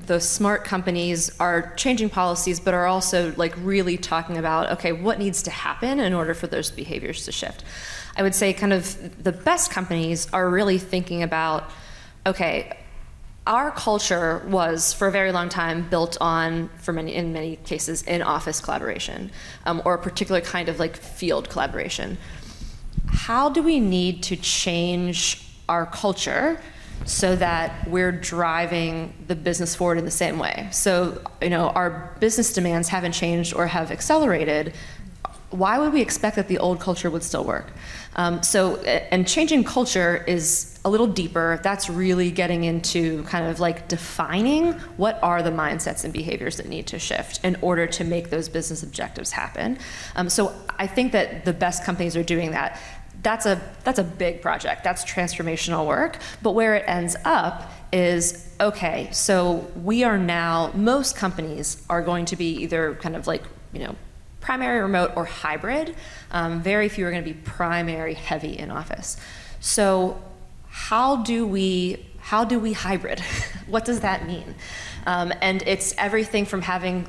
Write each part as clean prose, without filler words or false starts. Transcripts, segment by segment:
the smart companies are changing policies, but are also like really talking about, okay, what needs to happen in order for those behaviors to shift. I would say kind of the best companies are really thinking about, okay, our culture was for a very long time built on, in many cases, in-office collaboration, or a particular kind of like field collaboration. How do we need to change our culture so that we're driving the business forward in the same way? So, our business demands haven't changed or have accelerated. Why would we expect that the old culture would still work? And changing culture is a little deeper. That's really getting into kind of like defining what are the mindsets and behaviors that need to shift in order to make those business objectives happen. So I think that the best companies are doing that. That's a big project. That's transformational work. But where it ends up is, okay, so we are now, most companies are going to be either kind of like, primary remote or hybrid. Very few are going to be primary heavy in office. So how do we hybrid? What does that mean? And it's everything from having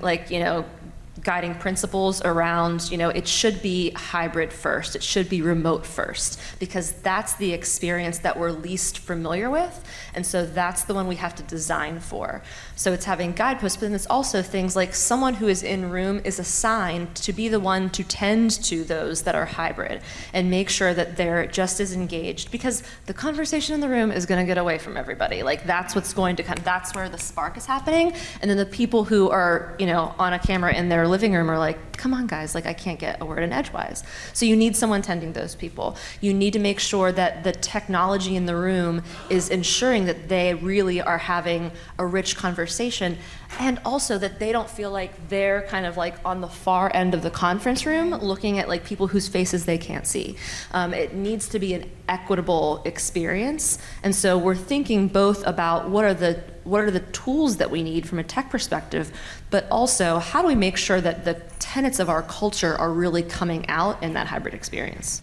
guiding principles around, it should be hybrid first, it should be remote first, because that's the experience that we're least familiar with, and so that's the one we have to design for. So it's having guideposts, but then it's also things like someone who is in room is assigned to be the one to tend to those that are hybrid and make sure that they're just as engaged, because the conversation in the room is going to get away from everybody. Like that's what's going to that's where the spark is happening, and then the people who are, on a camera in their living room are like, come on guys, I can't get a word in edgewise. So you need someone tending those people. You need to make sure that the technology in the room is ensuring that they really are having a rich conversation, and also that they don't feel like they're kind of like on the far end of the conference room looking at like people whose faces they can't see. It needs to be an equitable experience, and so we're thinking both about what are the tools that we need from a tech perspective, but also how do we make sure that the tenets of our culture are really coming out in that hybrid experience.